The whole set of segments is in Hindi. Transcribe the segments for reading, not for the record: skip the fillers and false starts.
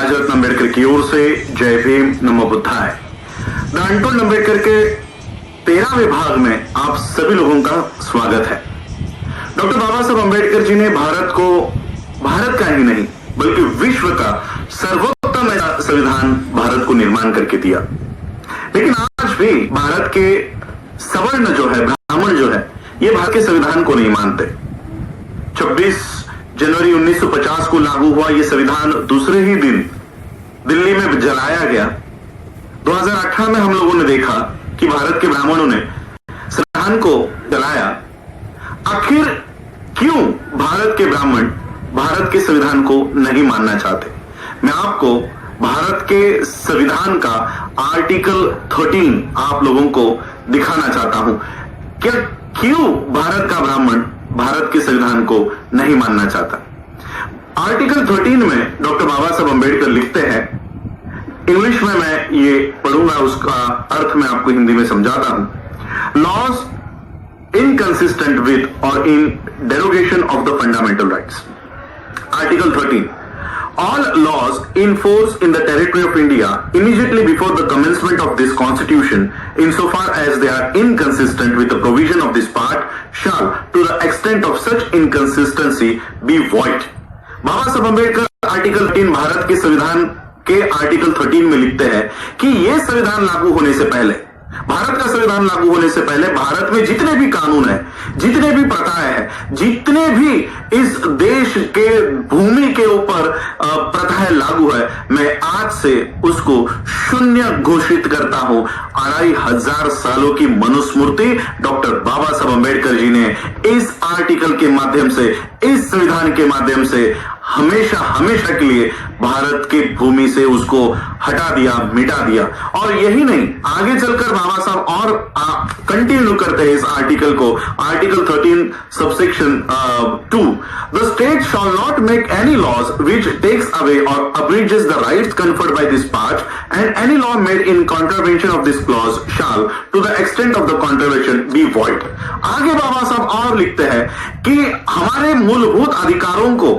राजरत्न अम्बेडकर की ओर से जय भीम, नमो बुद्धाय। द अनटोल्ड अम्बेडकर के 13वें भाग में आप सभी लोगों का स्वागत है। डॉक्टर बाबा साहब अम्बेडकर जी ने भारत को, भारत का ही नहीं बल्कि विश्व का सर्वोत्तम संविधान भारत को निर्माण करके दिया। लेकिन आज भी भारत के सवर्ण जो है, ब्राह्मण जो है, ये भारत के संविधान को नहीं मानते। 26 जनवरी 1950 को लागू हुआ यह संविधान दूसरे ही दिन दिल्ली में जलाया गया। 2018 में हम लोगों ने देखा कि भारत के ब्राह्मणों ने संविधान को जलाया। आखिर क्यों भारत के ब्राह्मण भारत के संविधान को नहीं मानना चाहते? मैं आपको भारत के संविधान का आर्टिकल 13 आप लोगों को दिखाना चाहता हूं। क्या क्यों भारत का ब्राह्मण भारत के संविधान को नहीं मानना चाहता? आर्टिकल 13 में डॉक्टर बाबा साहब अम्बेडकर लिखते हैं, इंग्लिश में मैं ये पढ़ूंगा, उसका अर्थ मैं आपको हिंदी में समझाता हूं। Laws inconsistent with or in derogation of the fundamental rights. Article 13, all laws in force in the territory of India immediately before the commencement of this constitution, insofar as they are inconsistent with the provision of this part, shall, to the extent of such inconsistency, be void. Baba Saheb Ambedkar article 13 Bharat के संविधान के आर्टिकल 13 में लिखते हैं कि यह संविधान लागू होने से पहले, भारत का संविधान लागू होने से पहले भारत में जितने भी कानून है, जितने भी प्रथाएं हैं, जितने भी इस देश के भूमि के ऊपर प्रथाएं लागू है, मैं आज से उसको शून्य घोषित करता हूं। 2500 सालों की मनुस्मृति डॉक्टर बाबा साहब अम्बेडकर जी ने इस आर्टिकल के माध्यम से, इस संविधान के माध्यम से हमेशा हमेशा के लिए भारत की भूमि से उसको हटा दिया, मिटा दिया। और यही नहीं, आगे चलकर बाबा साहब और कंटिन्यू करते हैं इस आर्टिकल को। Article 13 subsection 2, the state shall not make any laws which takes away और abridges the rights conferred by this part, and any law made in contravention of this clause shall, to the extent of the contravention, be void. आगे बाबा साहब और लिखते हैं कि हमारे मूलभूत अधिकारों को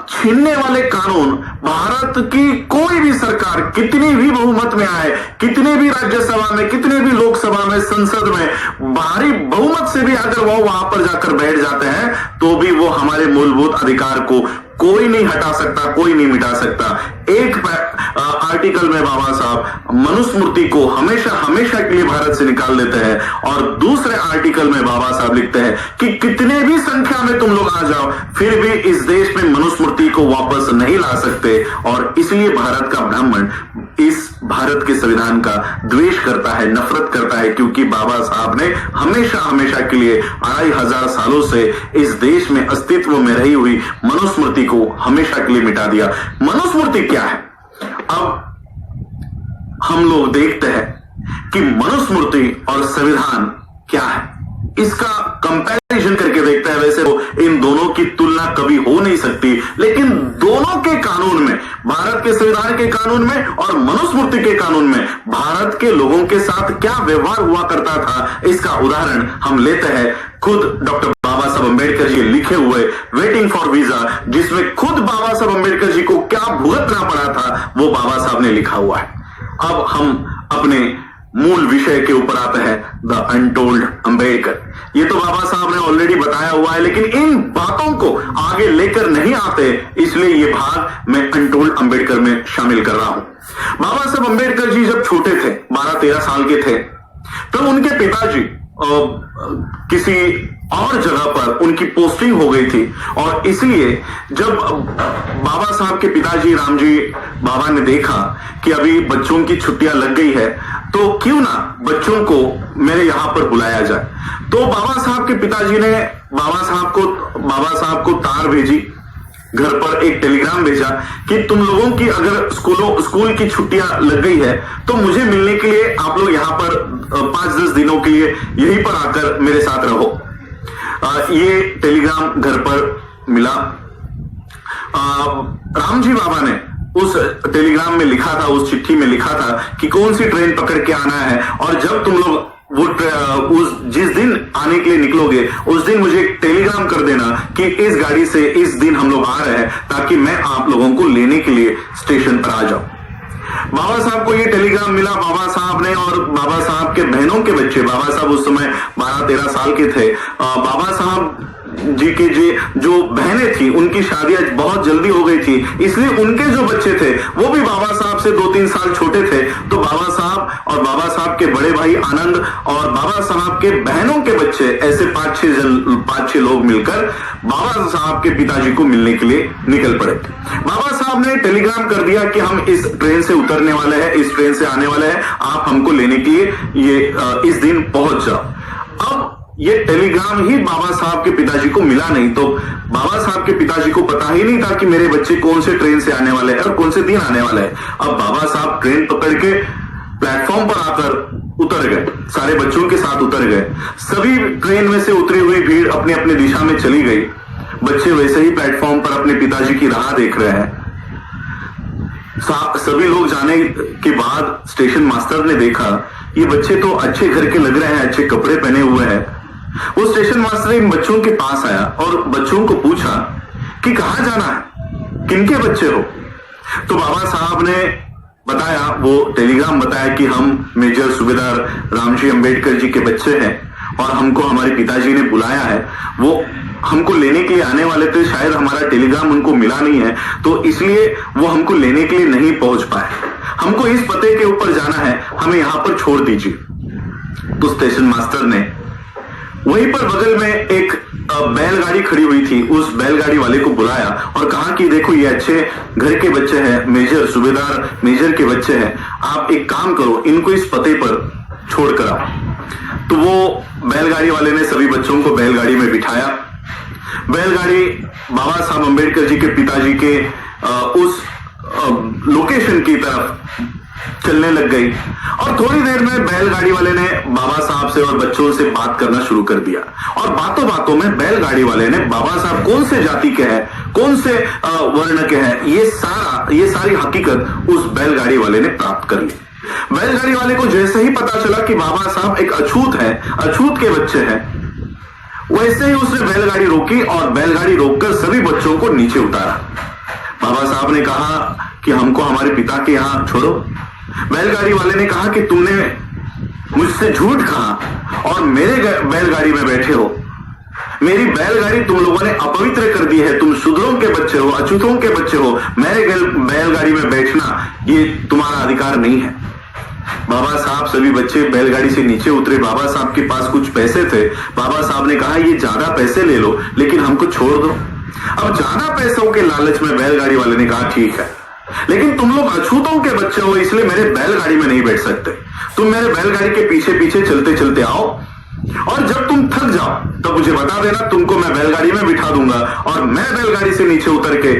छीनने वाले कानून भारत की कोई भी सरकार कितनी भी बहुमत में आए, कितने भी राज्यसभा में, कितने भी लोकसभा में, संसद में भारी बहुमत से भी अगर वो वहां पर जाकर बैठ जाते हैं तो भी वो हमारे मूलभूत अधिकार को कोई नहीं हटा सकता, कोई नहीं मिटा सकता। एक आर्टिकल में बाबा साहब मनुस्मृति को हमेशा हमेशा के लिए भारत से निकाल देते हैं और दूसरे आर्टिकल में बाबा साहब लिखते हैं कि कितने भी संख्या में तुम लोग आ जाओ, फिर भी इस देश में मनुस्मृति को वापस नहीं ला सकते। और इसलिए भारत का ब्राह्मण इस भारत के संविधान का द्वेष करता है, नफरत करता है, क्योंकि बाबा साहब ने हमेशा हमेशा के लिए 2500 सालों से इस देश में अस्तित्व में रही हुई मनुस्मृति को हमेशा के लिए मिटा दिया। मनुस्मृति क्या है? अब हम लोग देखते हैं कि मनुस्मृति और संविधान क्या है, इसका कंपैरिजन करके देखते हैं। वैसे तो इन दोनों की तुलना कभी हो नहीं सकती, लेकिन दोनों के कानून में, भारत के संविधान के कानून में और मनुस्मृति के कानून में भारत के लोगों के साथ क्या व्यवहार हुआ करता था, इसका उदाहरण हम लेते हैं खुद डॉक्टर बाबा साहब अम्बेडकर जी लिखे हुए वेटिंग फॉर वीजा, जिसमें खुद बाबा साहब अम्बेडकर जी को क्या भुगतना पड़ा था वो बाबा साहब ने लिखा हुआ है। अब हम अपने मूल विषय के ऊपर आते हैं, द अनटोल्ड अम्बेडकर। ये तो बाबा साहब ने ऑलरेडी बताया हुआ है, लेकिन इन बातों को आगे लेकर नहीं आते, इसलिए ये भाग मैं अनटोल्ड अम्बेडकर में शामिल कर रहा हूं। बाबा साहब अम्बेडकर जी जब छोटे थे, 12-13 साल के थे, तो उनके पिताजी किसी और जगह पर उनकी पोस्टिंग हो गई थी और इसलिए जब बाबा साहब के पिताजी रामजी बाबा ने देखा कि अभी बच्चों की छुट्टियां लग गई है, तो क्यों ना बच्चों को मेरे यहां पर बुलाया जाए। तो बाबा साहब के पिताजी ने बाबा साहब को तार भेजी, घर पर एक टेलीग्राम भेजा कि तुम लोगों की अगर स्कूल की छुट्टियां लग गई है तो मुझे मिलने के लिए आप लोग यहां पर 5-10 दिनों के लिए यहीं पर आकर मेरे साथ रहो। ये टेलीग्राम घर पर मिला। रामजी बाबा ने उस टेलीग्राम में लिखा था, उस चिट्ठी में लिखा था कि कौन सी ट्रेन पकड़ के आना है और जब तुम लोग जिस दिन आने के लिए निकलोगे उस दिन मुझे एक टेलीग्राम कर देना कि इस गाड़ी से इस दिन हम लोग आ रहे हैं, ताकि मैं आप लोगों को लेने के लिए स्टेशन पर आ जाऊं। बाबा साहब को ये टेलीग्राम मिला बाबा साहब ने, और बाबा साहब के बहनों के बच्चे, बाबा साहब उस समय 12-13 साल के थे, बाबा साहब जी के जो बहनें थी उनकी शादियां बहुत जल्दी हो गई थी, इसलिए उनके जो बच्चे थे वो भी बाबा साहब से 2-3 साल छोटे थे। तो बाबा साहब और बाबा साहब के बड़े भाई आनंद और बाबा साहब के बहनों के बच्चे, ऐसे 5-6 लोग मिलकर बाबा साहब के पिताजी को मिलने के लिए निकल पड़े। बाबा साहब ने टेलीग्राम कर दिया कि हम इस ट्रेन से उतरने वाले हैं, इस ट्रेन से आने वाले हैं, आप हमको लेने के लिए ये इस दिन पहुंच जाओ। अब ये टेलीग्राम ही बाबा साहब के पिताजी को मिला नहीं, तो बाबा साहब के पिताजी को पता ही नहीं था कि मेरे बच्चे कौन से ट्रेन से आने वाले हैं और कौन से दिन आने वाले हैं। अब बाबा साहब ट्रेन पकड़ के प्लेटफॉर्म पर आकर उतर गए, सारे बच्चों के साथ उतर गए। सभी ट्रेन में से उतरी हुई भीड़ अपने अपने दिशा में चली गई। बच्चे वैसे ही प्लेटफॉर्म पर अपने पिताजी की राह देख रहे हैं। सभी लोग जाने के बाद स्टेशन मास्टर ने देखा ये बच्चे तो अच्छे घर के लग रहे हैं, अच्छे कपड़े पहने हुए हैं। वो स्टेशन मास्टर इन बच्चों के पास आया और बच्चों को पूछा कि कहां जाना है, किनके बच्चे हो। तो बाबा साहब ने बताया, वो टेलीग्राम बताया कि हम मेजर सूबेदार रामजी अंबेडकर जी के बच्चे हैं और हमको हमारे पिताजी ने बुलाया है। वो हमको लेने के लिए आने वाले थे, शायद हमारा टेलीग्राम उनको मिला नहीं है, तो इसलिए वो हमको लेने के लिए नहीं पहुंच पाए। हमको इस पते के ऊपर जाना है, हमें यहां पर छोड़ दीजिए। तो स्टेशन मास्टर ने वहीं पर बगल में एक बैलगाड़ी खड़ी हुई थी, उस बैलगाड़ी वाले को बुलाया और कहा कि देखो ये अच्छे घर के बच्चे हैं, मेजर सूबेदार मेजर के बच्चे हैं, आप एक काम करो, इनको इस पते पर छोड़ कर आओ। तो वो बैलगाड़ी वाले ने सभी बच्चों को बैलगाड़ी में बिठाया। बैलगाड़ी बाबा साहब अंबेडकर जी के पिताजी के उस लोकेशन की तरफ चलने लग गई और थोड़ी देर में बैलगाड़ी वाले ने बाबा साहब से और बच्चों से बात करना शुरू कर दिया। और बातों बातों में बैलगाड़ी वाले ने बाबा साहब कौन से जाति के हैं, कौन से वर्ण के हैं, ये सारी हकीकत उस बैलगाड़ी वाले ने प्राप्त कर ली। बैलगाड़ी वाले को जैसे ही पता चला कि बाबा साहब एक अछूत है, अछूत के बच्चे हैं, वैसे ही उसने बैलगाड़ी रोकी और बैलगाड़ी रोककर सभी बच्चों को नीचे उतारा। बाबा साहब ने कहा कि हमको हमारे पिता के यहां छोड़ो। बैलगाड़ी वाले ने कहा कि तुमने मुझसे झूठ कहा और मेरे बैलगाड़ी में बैठे हो। मेरी बैलगाड़ी तुम लोगों ने अपवित्र कर दी है, तुम शूद्रों के बच्चे हो, अछूतों के बच्चे हो, मेरे बैलगाड़ी में बैठना ये तुम्हारा अधिकार नहीं है। बाबा साहब सभी बच्चे बैलगाड़ी से नीचे उतरे। बाबा साहब के पास कुछ पैसे थे। बाबा साहब ने कहा ये ज्यादा पैसे ले लो लेकिन हमको छोड़ दो। अब ज्यादा पैसों के लालच में बैलगाड़ी वाले ने कहा ठीक है, लेकिन तुम लोग अछूतों के बच्चे हो इसलिए मेरे बैलगाड़ी में नहीं बैठ सकते। तुम मेरे बैलगाड़ी के पीछे पीछे चलते चलते आओ और जब तुम थक जाओ तब मुझे बता देना, तुमको मैं बैलगाड़ी में बिठा दूंगा और मैं बैलगाड़ी से नीचे उतर के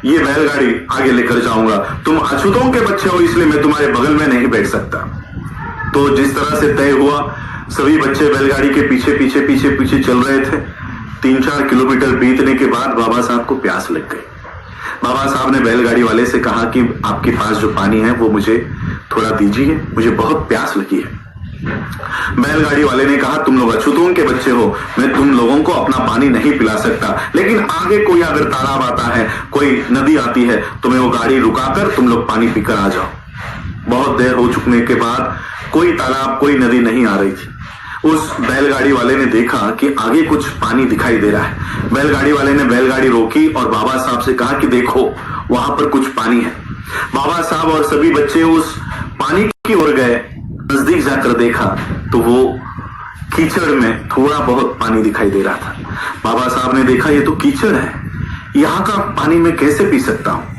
ये बैलगाड़ी आगे लेकर जाऊंगा। तुम अछूतों के बच्चे हो इसलिए मैं तुम्हारे बगल में नहीं बैठ सकता। तो जिस तरह से तय हुआ, सभी बच्चे बैलगाड़ी के पीछे पीछे पीछे पीछे चल रहे थे। 3-4 किलोमीटर बीतने के बाद बाबा साहब को प्यास लग गई। बाबा साहब ने बैलगाड़ी वाले से कहा कि आपके पास जो पानी है वो मुझे थोड़ा दीजिए, मुझे बहुत प्यास लगी है। बैलगाड़ी वाले ने कहा तुम लोग अछूतों के बच्चे हो, मैं तुम लोगों को अपना पानी नहीं पिला सकता, लेकिन आगे कोई अगर तालाब आता है, कोई नदी आती है तो मैं वो गाड़ी रुकाकर तुम लोग पानी पीकर आ जाओ। बहुत देर हो चुकने के बाद कोई तालाब, कोई नदी नहीं आ रही थी। उस बैलगाड़ी वाले ने देखा कि आगे कुछ पानी दिखाई दे रहा है। बैलगाड़ी वाले ने बैलगाड़ी रोकी और बाबा साहब से कहा कि देखो वहां पर कुछ पानी है। बाबा साहब और सभी बच्चे उस पानी की ओर गए। नजदीक जाकर देखा तो वो कीचड़ में थोड़ा बहुत पानी दिखाई दे रहा था। बाबा साहब ने देखा ये तो कीचड़ है, यहाँ का पानी मैं कैसे पी सकता हूं।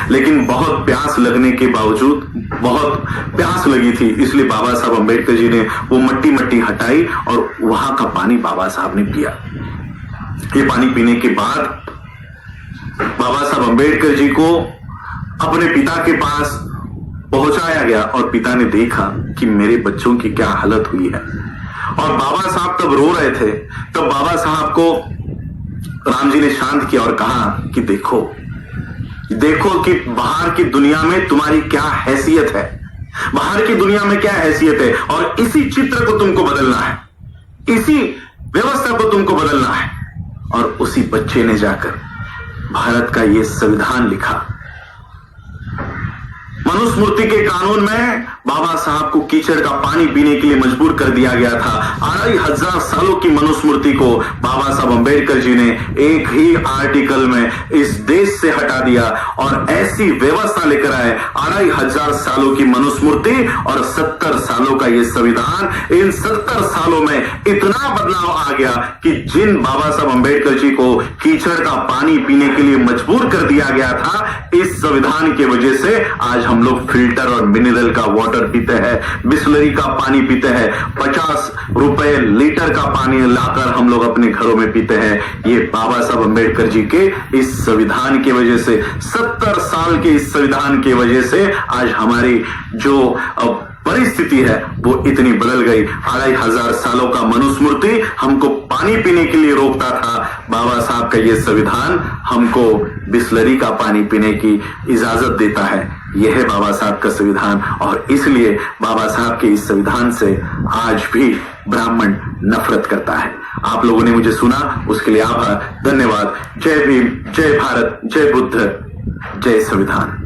लेकिन बहुत प्यास लगने के बावजूद, बहुत प्यास लगी थी, इसलिए बाबा साहब अंबेडकर जी ने वो मट्टी हटाई और वहां का पानी बाबा साहब ने पिया। ये पानी पीने के बाद बाबा साहब अंबेडकर जी को अपने पिता के पास पहुंचाया गया और पिता ने देखा कि मेरे बच्चों की क्या हालत हुई है। और बाबा साहब तब रो रहे थे। तब बाबा साहब को राम जी ने शांत किया और कहा कि देखो कि बाहर की दुनिया में तुम्हारी क्या हैसियत है, बाहर की दुनिया में क्या हैसियत है, और इसी चित्र को तुमको बदलना है, इसी व्यवस्था को तुमको बदलना है। और उसी बच्चे ने जाकर भारत का यह संविधान लिखा। मनुस्मृति के कानून में बाबा साहब को कीचड़ का पानी पीने के लिए मजबूर कर दिया गया था। 2500 सालों की मनुस्मृति को बाबा साहब अंबेडकर जी ने एक ही आर्टिकल में इस देश से हटा दिया और ऐसी व्यवस्था लेकर आए। 2500 सालों की मनुस्मृति और 70 सालों का यह संविधान, इन 70 सालों में इतना बदलाव आ गया कि जिन बाबा साहब अंबेडकर जी को कीचड़ का पानी पीने के लिए मजबूर कर दिया गया था, इस संविधान की वजह से आज हम लोग फिल्टर और मिनरल का वाटर पीते हैं, बिस्लरी का पानी पीते हैं, 50 रुपए लीटर का पानी लाकर हम लोग अपने घरों में पीते हैं। ये बाबा साहब अंबेडकर जी के इस संविधान की वजह से, 70 साल के इस संविधान की वजह से आज हमारी जो परिस्थिति है वो इतनी बदल गई। 2500 सालों का मनुस्मृति हमको पानी पीने के लिए रोकता था, बाबा साहब का ये संविधान हमको बिस्लरी का पानी पीने की इजाजत देता है। यह है बाबा साहब का संविधान, और इसलिए बाबा साहब के इस संविधान से आज भी ब्राह्मण नफरत करता है। आप लोगों ने मुझे सुना, उसके लिए आभार, धन्यवाद। जय भीम, जय भारत, जय बुद्ध, जय संविधान।